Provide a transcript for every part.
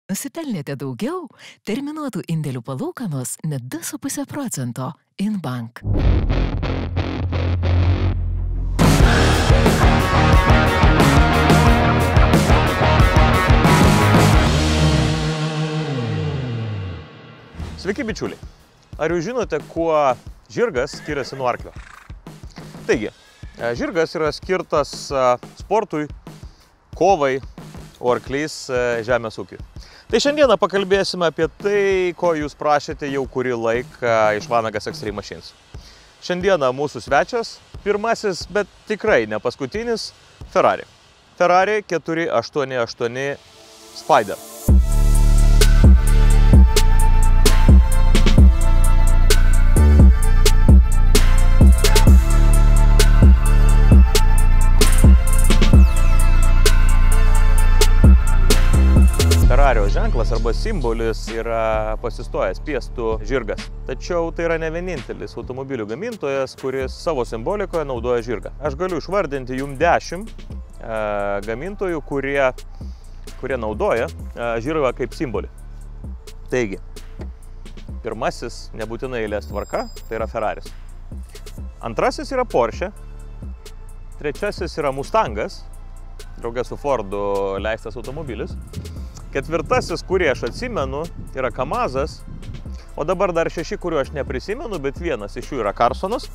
Nusipelnėte daugiau? Terminuotų indėlių palūkanos net 2,5%. Inbank. Sveiki bičiuliai! Ar jūs žinote, kuo žirgas skiriasi nuo arklio? Taigi, žirgas yra skirtas sportui, kovai, o arklys žemės ūkiui. Tai šiandieną pakalbėsime apie tai, ko jūs prašėte jau kurį laiką iš Vanagas Extreme Machines. Šiandieną mūsų svečias, pirmasis, bet tikrai ne paskutinis, Ferrari. Ferrari 488 Spider. Ferrario ženklas arba simbolis yra pasistojęs piestų žirgas. Tačiau tai yra ne vienintelis automobilių gamintojas, kuris savo simbolikoje naudoja žirgą. Aš galiu išvardinti jums 10 gamintojų, kurie naudoja žirgą kaip simbolį. Taigi, pirmasis nebūtinai eilės tvarka, tai yra Ferraris. Antrasis yra Porsche. Trečiasis yra Mustangas, draugė su Fordu leistas automobilis. Ketvirtasis, kurį aš atsimenu, yra Kamazas, o dabar dar 6, kuriuo aš neprisimenu, bet vienas iš jų yra Carsonas.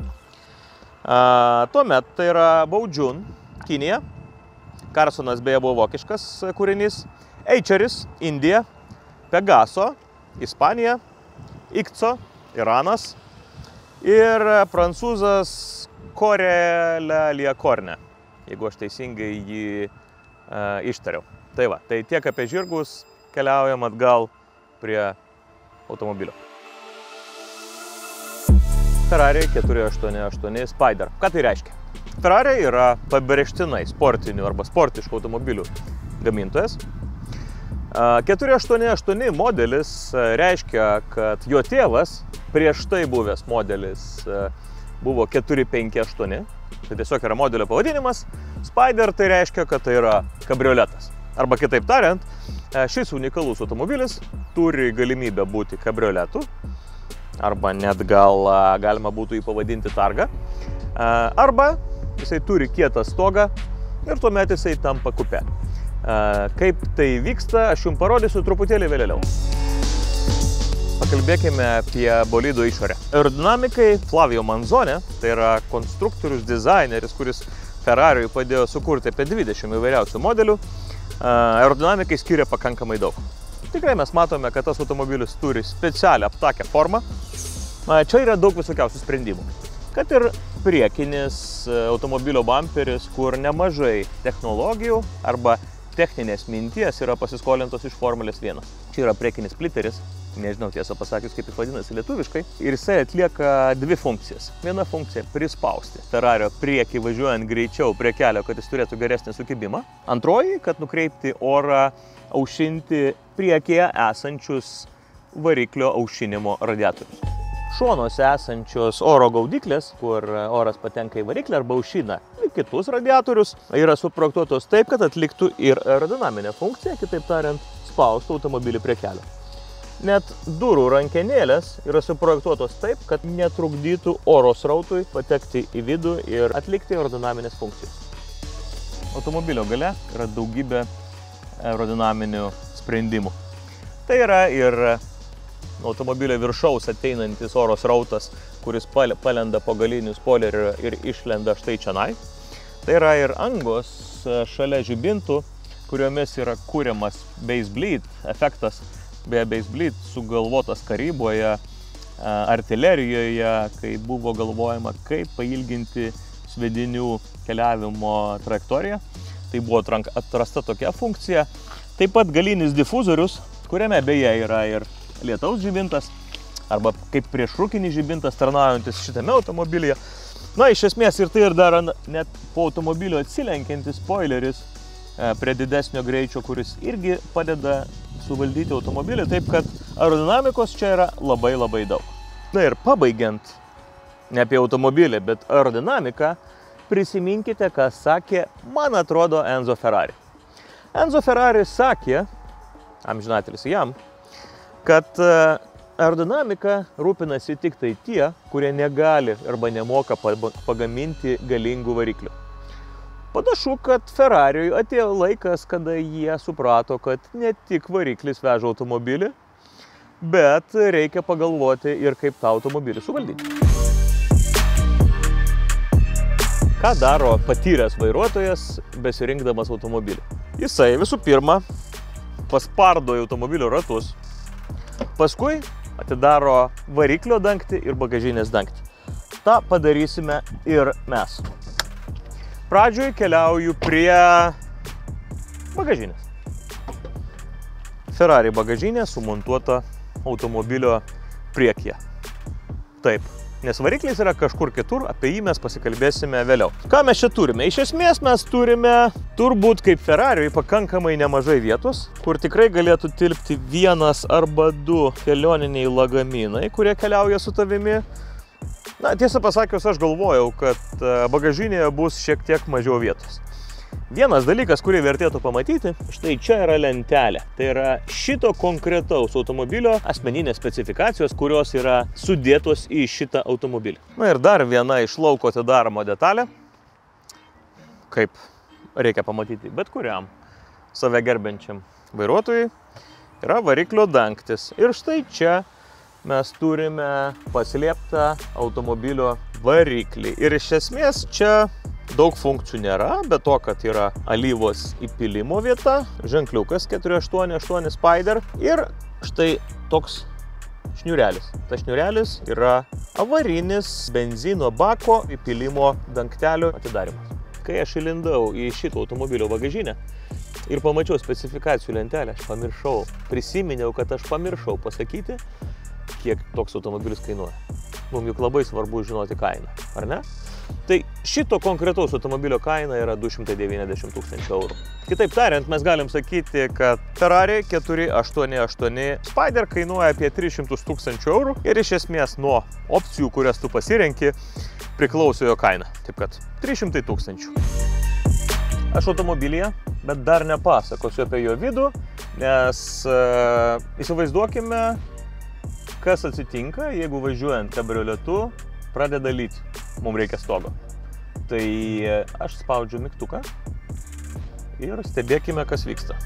Tuomet tai yra Baojun, Kinija. Carsonas beje buvo vokiškas kūrinys. Eicheris, Indija. Pegaso, Ispanija. Ikco, Iranas. Ir prancūzas Corelle Liacorne, jeigu aš teisingai jį ištariau. Tai va, tai tiek apie žirgus, keliaujam atgal prie automobilio. Ferrari 488 Spider. Ką tai reiškia? Ferrari yra pabrėžtinai sportinių arba sportiškų automobilių gamintojas. 488 modelis reiškia, kad jo tėvas, prieš tai buvęs modelis, buvo 458. Tai tiesiog yra modelio pavadinimas. Spider tai reiškia, kad tai yra kabrioletas. Arba kitaip tariant, šis unikalus automobilis turi galimybę būti kabrioletu, arba net gal galima būtų jį pavadinti targa, arba jisai turi kietą stogą ir tuomet jisai tampa kupė. Kaip tai vyksta, aš jums parodysiu truputėlį vėliau. Pakalbėkime apie bolido išorę. Aerodinamikai Flavio Manzone, tai yra konstruktorius, dizaineris, kuris Ferrariui padėjo sukurti apie 20 įvairiausių modelių, aerodinamikai skiria pakankamai daug. Tikrai mes matome, kad tas automobilis turi specialią aptakią formą. Čia yra daug visokiausių sprendimų. Kad ir priekinis automobilio bamperis, kur nemažai technologijų arba techninės minties yra pasiskolintos iš Formulės 1. Čia yra priekinis splitteris, nežinau tiesą pasakius, kaip jis vadinasi lietuviškai, ir jisai atlieka dvi funkcijas. Viena funkcija - prispausti Ferrario priekį važiuojant greičiau prie kelio, kad jis turėtų geresnį sukibimą. Antroji, kad nukreipti orą, aušinti priekyje esančius variklio aušinimo radiatorius. Šonuose esančios oro gaudyklės, kur oras patenka į variklį arba aušina kitus radiatorius, yra suprojektuotos taip, kad atliktų ir aerodinaminę funkciją, kitaip tariant, spaustų automobilį prie kelio. Net durų rankenėlės yra suprojektuotos taip, kad netrukdytų oro srautui patekti į vidų ir atlikti aerodinaminės funkcijos. Automobilio gale yra daugybė aerodinaminių sprendimų. Tai yra ir automobilio viršaus ateinantis oro srautas, kuris palenda po galinių spoilerių ir išlenda štai čionai. Tai yra ir angos šalia žibintų, kuriomis yra kuriamas base bleed efektas. Beje, base bleed sugalvotas karyboje, artilerijoje, kai buvo galvojama, kaip pailginti sviedinių keliavimo trajektoriją. Tai buvo atrasta tokia funkcija. Taip pat galinis difuzorius, kuriame beje yra ir lietaus žibintas, arba kaip priešrūkinis žibintas tarnaujantis šitame automobilyje. Na, iš esmės ir tai ir dar net po automobilio atsilenkiantis spoileris prie didesnio greičio, kuris irgi padeda suvaldyti automobilį, taip kad aerodinamikos čia yra labai daug. Na ir pabaigiant, ne apie automobilį, bet aerodinamiką, prisiminkite, ką sakė, man atrodo, Enzo Ferrari. Enzo Ferrari sakė, amžinatelis jam, kad aerodinamika rūpinasi tik tai tie, kurie negali arba nemoka pagaminti galingų variklių. Panašu, kad Ferrariui atėjo laikas, kada jie suprato, kad ne tik variklis veža automobilį, bet reikia pagalvoti ir kaip tą automobilį suvaldyti. Ką daro patyręs vairuotojas besirinkdamas automobilį? Jisai visų pirma paspardo į automobilio ratus, paskui atidaro variklio dangtį ir bagažinės dangtį. Ta padarysime ir mes. Pradžioj keliauju prie bagažinės. Ferrari bagažinė sumontuota automobilio priekyje. Taip, nes variklis yra kažkur kitur, apie jį mes pasikalbėsime vėliau. Ką mes čia turime? Iš esmės mes turime turbūt kaip Ferrariui pakankamai nemažai vietos, kur tikrai galėtų tilpti vienas arba du kelioniniai lagaminai, kurie keliauja su tavimi. Na, tiesą pasakius, aš galvojau, kad bagažinėje bus šiek tiek mažiau vietos. Vienas dalykas, kurį vertėtų pamatyti, štai čia yra lentelė. Tai yra šito konkretaus automobilio asmeninės specifikacijos, kurios yra sudėtos į šitą automobilį. Na ir dar viena iš lauko atidaromo detalė, kaip reikia pamatyti bet kuriam save gerbiančiam vairuotojui, yra variklio dangtis. Ir štai čia mes turime paslėptą automobilio variklį. Ir iš esmės čia daug funkcijų nėra, bet to, kad yra alyvos įpylimo vieta, ženkliukas 488 Spider ir štai toks šniurelis. Tas šniurelis yra avarinis benzino bako įpylimo dangtelio atidarimas. Kai aš įlindau į šito automobilio bagažinę ir pamačiau specifikacijų lentelę, aš prisiminiau, kad aš pamiršau pasakyti, kiek toks automobilis kainuoja. Mums juk labai svarbu žinoti kainą, ar ne? Tai šito konkretaus automobilio kaina yra 290 000 eurų. Kitaip tariant, mes galim sakyti, kad Ferrari 488 Spider kainuoja apie 300 000 eurų ir iš esmės nuo opcijų, kurias tu pasirenki, priklauso jo kaina. Taip kad 300 000. Aš automobilyje, bet dar nepasakosiu apie jo vidų, nes įsivaizduokime, kas atsitinka, jeigu važiuojant kabrioletu pradeda lyti. Mums reikia stogo. Tai aš spaudžiu mygtuką ir stebėkime, kas vyksta.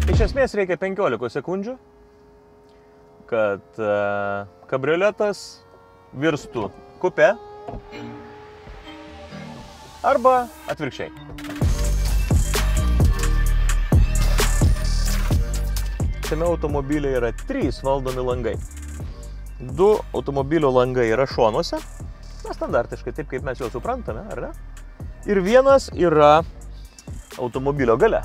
Iš esmės reikia 15 sekundžių, kad kabrioletas virstų kupe arba atvirkščiai. Šiame automobilyje yra 3 valdomi langai. 2 automobilio langai yra šonuose, standartiškai taip, kaip mes jau suprantame, ar ne? Ir vienas yra automobilio gale.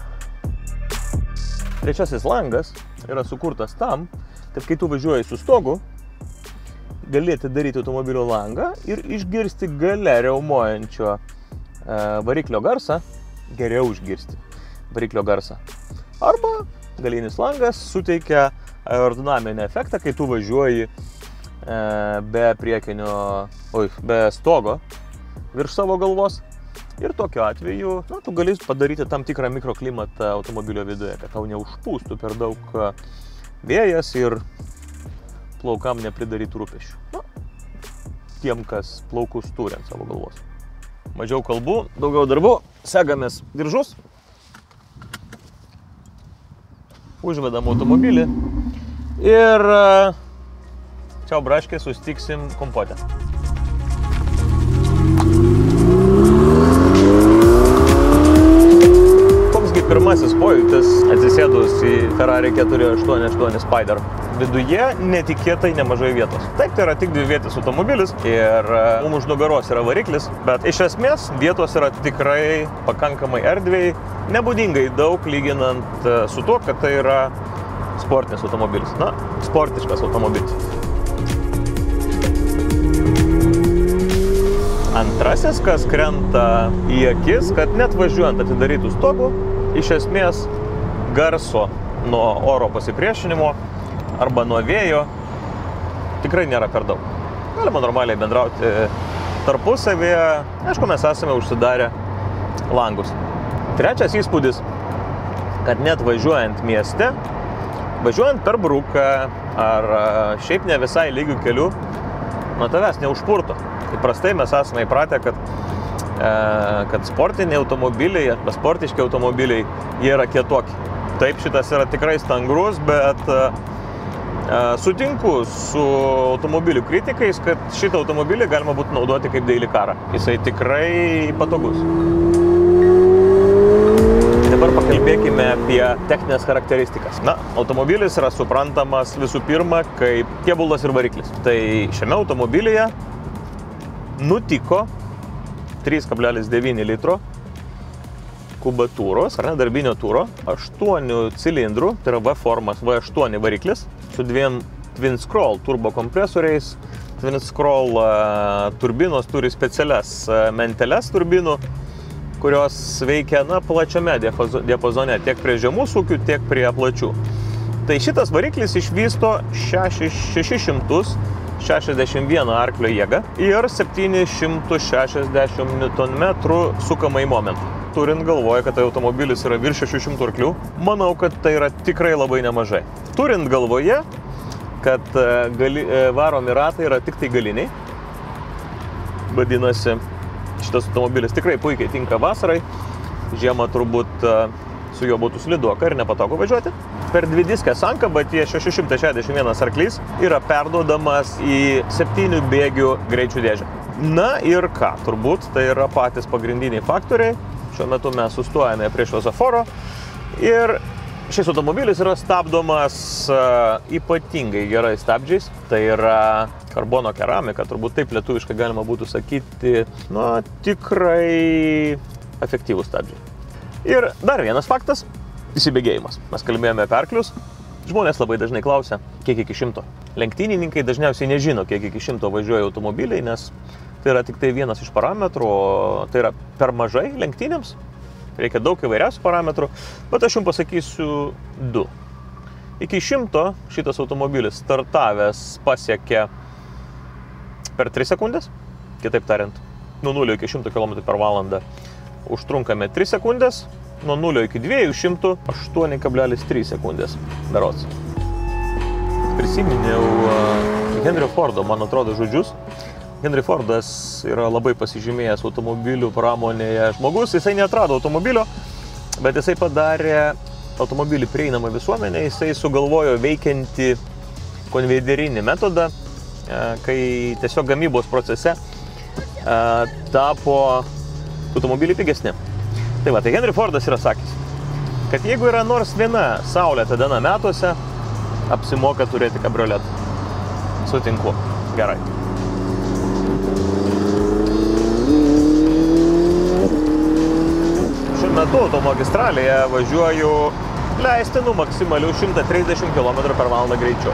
Trečiasis langas yra sukurtas tam, kad kai tu važiuoji su stogu, gali atidaryti automobilio langą ir išgirsti gale riaumojančio variklio garsą, geriau išgirsti variklio garsą. Arba galinis langas suteikia aerodinaminį efektą, kai tu važiuoji be stogo virš savo galvos. Ir tokiu atveju tu gali padaryti tam tikrą mikroklimatą automobilio viduje, kad tau neužpūstų per daug vėjas ir plaukam nepridarytų rūpesčių. Tiem, kas plaukus turi ant savo galvos. Mažiau kalbų, daugiau darbų, segamės diržus. Užvedam automobilį ir čia braškė sustiksim kompote. Koksgi pirmasis pojūtis atsisėdus į Ferrari 488 Spider? Viduje netikėtai nemažai vietos. Taip, tai yra tik dvivietis automobilis ir mums už nugaros yra variklis, bet iš esmės vietos yra tikrai pakankamai erdviai, nebūdingai daug lyginant su tuo, kad tai yra sportinis automobilis. Na, sportiškas automobilis. Antrasis, kas krenta į akis, kad net važiuojant atidarytų stogų, iš esmės garso nuo oro pasipriešinimo arba nuo vėjo tikrai nėra per daug. Galima normaliai bendrauti tarpusavėje. Aišku, mes esame užsidarę langus. Trečias įspūdis, kad net važiuojant mieste, važiuojant per bruką ar šiaip ne visai lygių kelių, nuo tavęs neužpurto. Įprastai mes esame įpratę, kad sportiniai automobiliai arba sportiški automobiliai, jie yra kietoki. Taip, šitas yra tikrai stangrus, bet sutinku su automobilių kritikais, kad šitą automobilį galima būtų naudoti kaip daily carą. Jisai tikrai patogus. Dabar pakalbėkime apie techninės charakteristikas. Na, automobilis yra suprantamas visų pirma kaip kėbulas ir variklis. Tai šiame automobilyje nutiko 3,9 litro kubatūros, ar ne, darbinio tūro, 8 cilindrų, tai yra V formas V8 variklis, su dviem Twin Scroll turbo kompresoriais. Twin Scroll turbinos turi specialias menteles turbinų, kurios veikia plačiame diapazone, tiek prie žemų sūkių, tiek prie plačių. Tai šitas variklis išvysto 661 arklio jėgą ir 760 Nm sukamąjį momentą. Turint galvoje, kad tai automobilis yra virš 600 arklių, manau, kad tai yra tikrai labai nemažai. Turint galvoje, kad varomi ratai yra tik tai galiniai, vadinasi, šitas automobilis tikrai puikiai tinka vasarai, žiemą turbūt su juo būtų slidoka ir nepatogu važiuoti. Per dvidiskę sankabą tie 661 arklys yra perduodamas į 7 bėgių greičių dėžę. Na ir ką, turbūt tai yra patys pagrindiniai faktoriai. Šiuo metu mes sustojame prie šviesoforo ir šis automobilis yra stabdomas ypatingai gerais stabdžiais. Tai yra karbono keramika, turbūt taip lietuviškai galima būtų sakyti, tikrai efektyvūs stabdžiai. Ir dar vienas faktas – įsibėgėjimas. Mes kalbėjome apie arklius. Žmonės labai dažnai klausia, kiek iki 100. Lenktynininkai dažniausiai nežino, kiek iki 100 važiuoja automobiliai, nes tai yra tik tai vienas iš parametrų, tai yra per mažai lenktynėms. Reikia daug įvairiausių parametrų, bet aš jums pasakysiu 2. Iki 100 šitas automobilis startavęs pasiekė per 3 sekundės, kitaip tariant, nuo 0 iki 100 km per valandą užtrunkame 3 sekundės, nuo 0 iki 200 8,3 sekundės berods. Prisiminiau Henry Fordo, man atrodo, žodžius. Henry Fordas yra labai pasižymėjęs automobilių pramonėje žmogus. Jisai neatrado automobilio, bet jisai padarė automobilį prieinamą visuomenę. Jisai sugalvojo veikiantį konvejerinį metodą, kai tiesiog gamybos procese tapo automobilį pigesni. Tai va, tai Henry Fordas yra sakęs, kad jeigu yra nors viena saulėta diena metuose, apsimoka turėti kabrioletą. Sutinku. Gerai. Šiuo metu automagistralėje važiuoju leistinų maksimalių 130 km per valandą greičiu.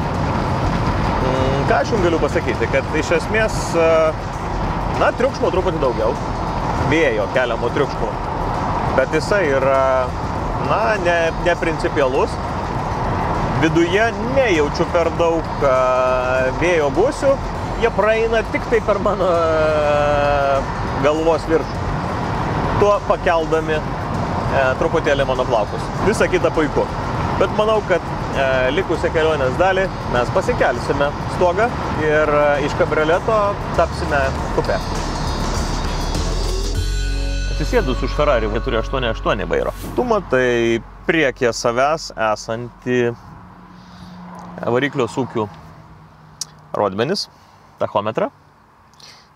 Ką aš jums galiu pasakyti, kad iš esmės, triukšmo truputį daugiau, vėjo keliamo triukšmo, bet jisai yra, neprincipialus. Viduje nejaučiu per daug vėjo gūsių, jie praeina tik tai per mano galvos viršų, tuo pakeldami truputėlį mano plaukus. Visa kita puiku. Bet manau, kad likusią kelionės dalį mes pasikelsime stogą ir iš kabrioleto tapsime kupė. Atsisėdus už Ferrari 488 vairo, tu matai priekyje savęs esantį variklio sūkių rodmenis, tachometrą.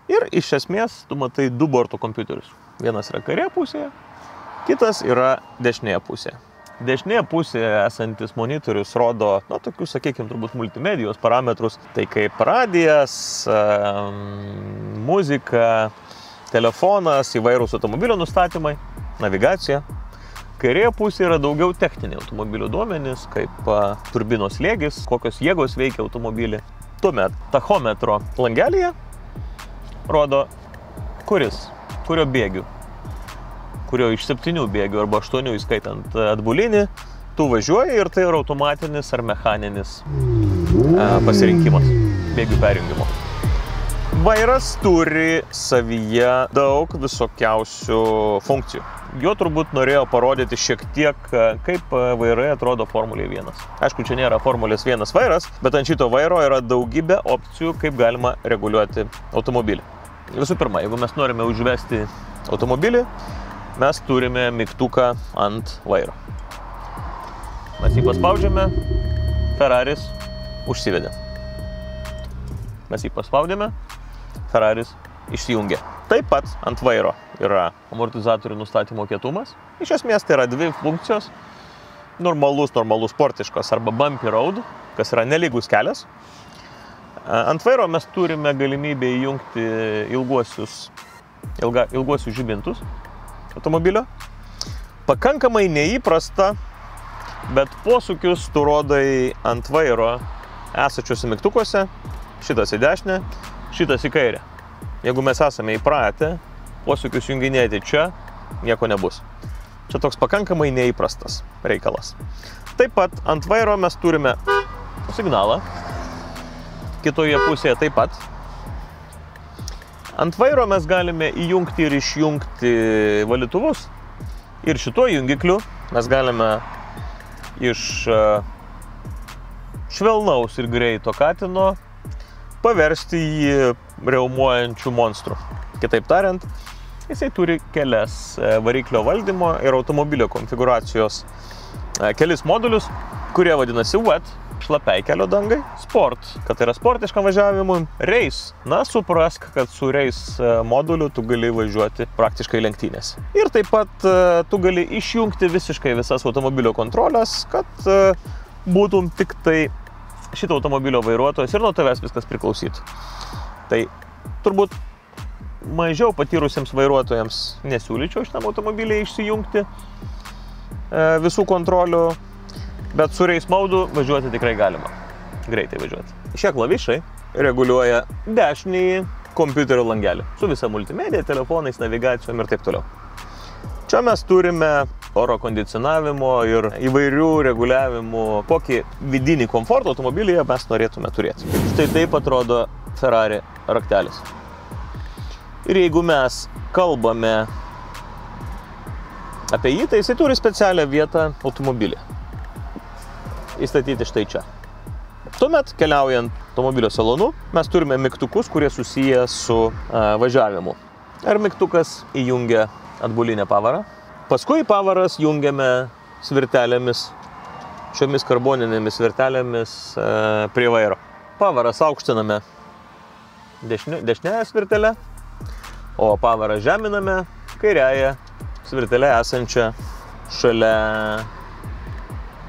Ir iš esmės tu matai 2 borto kompiuterius. Vienas yra kairėje pusėje, kitas yra dešinėje pusėje. Dešinėje pusėje esantis monitorius rodo, tokius, sakykime, turbūt multimedijos parametrus, tai kaip radijas, muzika, telefonas, įvairūs automobilio nustatymai, navigacija. Kairėje pusėje yra daugiau techniniai automobilio duomenys, kaip turbinos slėgis, kokios jėgos veikia automobilį. Tuomet tachometro langelyje rodo kurio bėgių, kurio iš 7 bėgių arba 8 įskaitant atbulinį, tu važiuoji ir tai yra automatinis ar mechaninis pasirinkimas bėgių perjungimo. Vairas turi savyje daug visokiausių funkcijų. jo turbūt norėjo parodyti šiek tiek, kaip vairai atrodo Formulė 1. Aišku, čia nėra Formulės 1 vairas, bet ant šito vairo yra daugybė opcijų, kaip galima reguliuoti automobilį. Visų pirma, jeigu mes norime užvesti automobilį, mes turime mygtuką ant vairo. Mes jį paspaudžiame, Ferraris užsivedė. Mes jį paspaudėme, Ferraris išsijungė. Taip pat ant vairo yra amortizatorių nustatymo kietumas. Iš esmės tai yra dvi funkcijos. Normalus sportiškas arba bumpy road, kas yra nelygus kelias. Ant vairo mes turime galimybę įjungti ilguosius žibintus automobilio. Pakankamai neįprasta, bet posūkius tu rodai ant vairo esančiuose mygtukuose, šitas į dešinę, šitas į kairę. Jeigu mes esame įpratę posūkius junginėti čia, nieko nebus. Čia toks pakankamai neįprastas reikalas. Taip pat ant vairo mes turime signalą, kitoje pusėje taip pat. Ant vairo mes galime įjungti ir išjungti valytuvus. Ir šituo jungikliu mes galime iš švelnaus ir greito katino paversti jį riaumojančių monstrų. Kitaip tariant, jisai turi kelias variklio valdymo ir automobilio konfiguracijos kelis modulius, kurie vadinasi wet, šlapiai kelio dangai, sport, kad yra sportiškam važiavimui, race. Na, suprask, kad su race moduliu tu gali važiuoti praktiškai lenktynės. Ir taip pat tu gali išjungti visiškai visas automobilio kontrolės, kad būtum tik tai šito automobilio vairuotojas ir nuo tavęs viskas priklausytų. Tai turbūt mažiau patyrusiems vairuotojams nesiūlyčiau šitam automobiliai išsijungti visų kontrolių, bet su race modu važiuoti tikrai galima. Greitai važiuoti. Šie klavišai reguliuoja dešinįjį kompiuterio langelį su visa multimedija, telefonais, navigacijom ir taip toliau. Čia mes turime oro kondicionavimo ir įvairių reguliavimų, kokį vidinį komfortą automobilyje mes norėtume turėti. Štai taip atrodo Ferrari raktelis. Ir jeigu mes kalbame apie jį, tai jisai turi specialią vietą automobilį. Įstatyti štai čia. Tuomet, keliaujant automobilio salonu, mes turime mygtukus, kurie susiję su važiavimu. Ir mygtukas įjungia atbulinę pavarą. Paskui pavaras jungiame svirtelėmis, šiomis karboninėmis svirtelėmis prie vairo. Pavaras aukštiname dešinėje svirtelę, o pavarą žeminame kairiąją svirtelę esančią šalia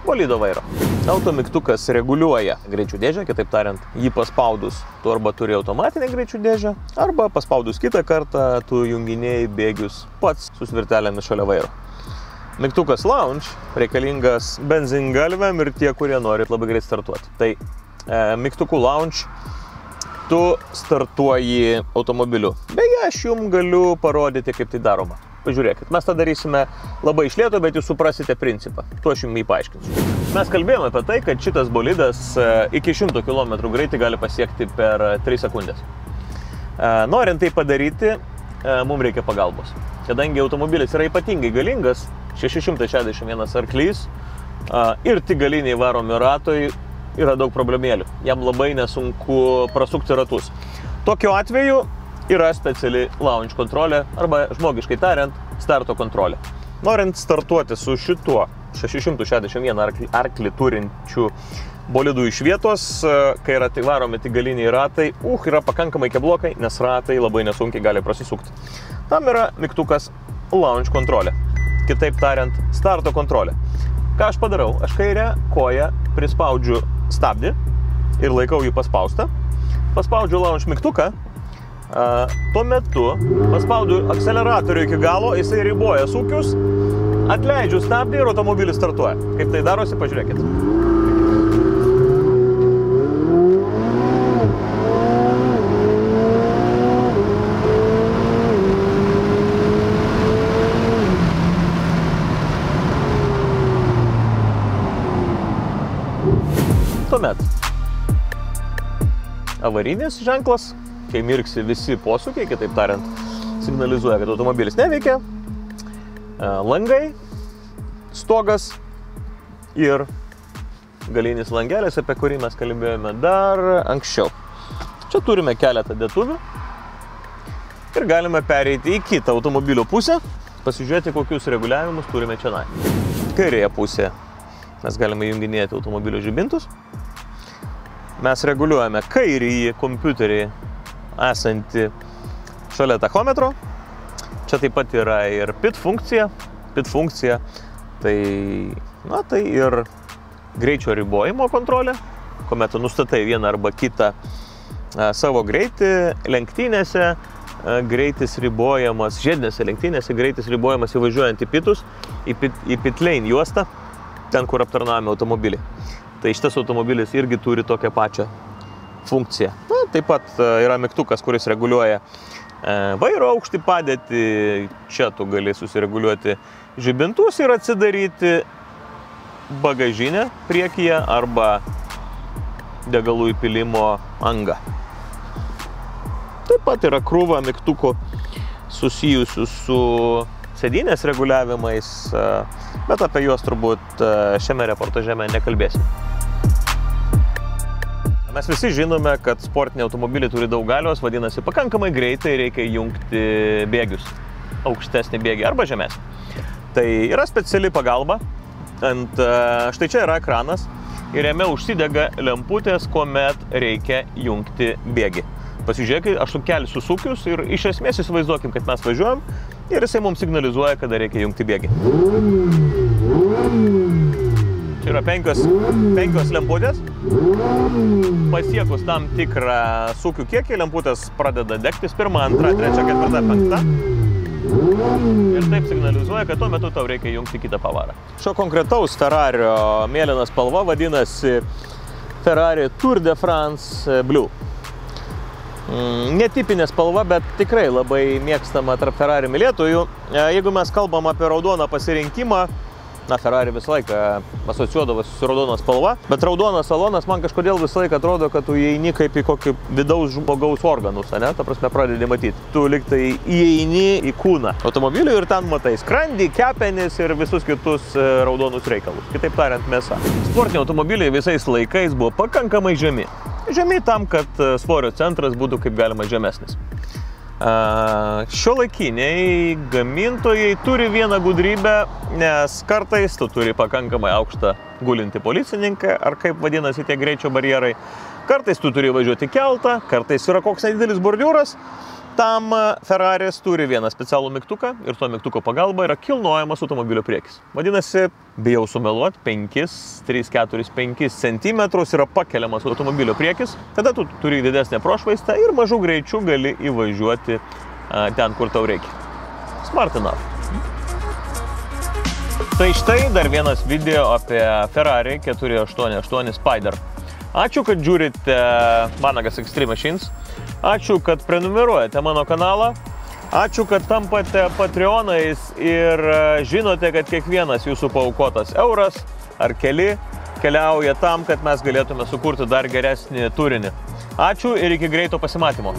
bolido vairo. Automygtukas reguliuoja greičių dėžę, kitaip tariant, jį paspaudus tu arba turi automatinę greičių dėžę, arba paspaudus kitą kartą tu junginėjai bėgius pats su svirtelėmis šalia vairo. Mygtukas launch reikalingas benzingalviam ir tie, kurie nori labai greit startuoti. Tai mygtukų launch tu startuoji automobiliu. Beje, aš jums galiu parodyti, kaip tai daroma. Pažiūrėkit, mes tą darysime labai iš lėto, bet jūs suprasite principą. Tuo aš jums jį paaiškinsiu. Mes kalbėjome apie tai, kad šitas bolidas iki 100 km greitį gali pasiekti per 3 sekundės. Norint tai padaryti, mums reikia pagalbos. Kadangi automobilis yra ypatingai galingas, 661 arklys ir tik galiniai varomi ratai, yra daug problemėlių. Jam labai nesunku prasukti ratus. Tokiu atveju yra speciali launch kontrolė arba žmogiškai tariant starto kontrolė. Norint startuoti su šituo 661 arklį turinčiu bolidu iš vietos, kai yra tai varomi tik galiniai ratai, yra pakankamai keblokai, nes ratai labai nesunkiai gali prasisukti. Tam yra mygtukas launch kontrolė. Kitaip tariant, starto kontrolė. Ką aš padarau? Aš kairę koją prispaudžiu stabdį ir laikau jį paspaustą. Paspaudžiu launch mygtuką. Tuo metu paspaudu akceleratorių iki galo, jisai riboja sūkius, atleidžiu stabdį ir automobilis startuoja. Kaip tai darosi, pažiūrėkit. Tuomet avarinis ženklas, kai mirksi visi posūkiai, kitaip tariant, signalizuoja, kad automobilis neveikia. langai, stogas ir galinis langelis, apie kurį mes kalbėjome dar anksčiau. Čia turime keletą dėtuvių ir galime pereiti į kitą automobilio pusę, pasižiūrėti, kokius reguliavimus turime čia. Kairėje pusėje mes galime junginėti automobilio žibintus. Mes reguliuojame kairįjį kompiuterį esantį šalia tachometro. Čia taip pat yra ir PID funkcija. PID funkcija tai ir greičio ribojimo kontrolė, kuomet nustatai vieną arba kitą savo greitį lenktynėse, greitis ribojamas, žiedinėse lenktynėse greitis ribojamas įvažiuojant į pitus, į pit lane juostą, ten, kur aptarnaujame automobilį. Tai šitas automobilis irgi turi tokią pačią funkciją. Taip pat yra mygtukas, kuris reguliuoja vairo aukštį padėtį. Čia tu gali susireguliuoti žibintus ir atsidaryti bagažinę priekyje arba degalų įpylimo angą. Taip pat yra krūva mygtukų susijusių su sėdynės reguliavimais, bet apie juos turbūt šiame reportaže nekalbėsim. Mes visi žinome, kad sportiniai automobiliai turi daug galios, vadinasi, pakankamai greitai reikia jungti bėgius, aukštesnį bėgį arba žemesnį. Tai yra speciali pagalba. Štai čia yra ekranas ir jame užsidega lemputės, kuomet reikia jungti bėgį. Pasižiūrėkit, aš sukelsiu sūkius ir iš esmės įsivaizduokim, kad mes važiuojam ir jisai mums signalizuoja, kada reikia jungti bėgį. Čia yra penkios lemputės. Pasiekus tam tikrą sūkių kiekį, lemputės pradeda degtis. 1, 2, 3, 4, 5. Ir taip signalizuoja, kad tuo metu tau reikia jungti kitą pavarą. Šio konkretaus Ferrario mėlyna spalva vadinasi Ferrari Tour de France Blue. Netipinė spalva, bet tikrai labai mėgstama tarp Ferrari mylėtojų. Jeigu mes kalbam apie raudoną pasirinkimą, Ferrari visą laiką asocijuodavosi su raudona spalva, bet raudonas salonas man kažkodėl visą laiką atrodo, kad tu įeini kaip į kokį vidaus žmogaus organus, ne? Ta prasme, pradedi matyti. Tu liktai įeini į kūną automobilių ir ten matai skrandį, kepenis ir visus kitus raudonus reikalus. Kitaip tariant, mėsa. Sportiniai automobiliai visais laikais buvo pakankamai žemi. Žemi tam, kad svorio centras būtų kaip galima žemesnis. Šiuolaikiniai gamintojai turi vieną gudrybę, nes kartais tu turi pakankamai aukštą gulintį policininką, ar kaip vadinasi tie greičio barjerai. Kartais tu turi važiuoti keltą, kartais yra koks nedidelis bordiūras. Tam Ferraris turi vieną specialų mygtuką ir to mygtuko pagalba yra kilnojamas automobilio priekis. Vadinasi, bijau sumeluoti, 3-4-5 cm yra pakeliamas automobilio priekis. Tada tu turi didesnę prošvaistą ir mažų greičių gali įvažiuoti ten, kur tau reikia. Smart enough. Tai štai dar vienas video apie Ferrari 488 Spider. Ačiū, kad žiūrite Vanagas Extreme Machines. Ačiū, kad prenumeruojate mano kanalą. Ačiū, kad tampate Patreonais ir žinote, kad kiekvienas jūsų paaukotas euras ar keli keliauja tam, kad mes galėtume sukurti dar geresnį turinį. Ačiū ir iki greito pasimatymo.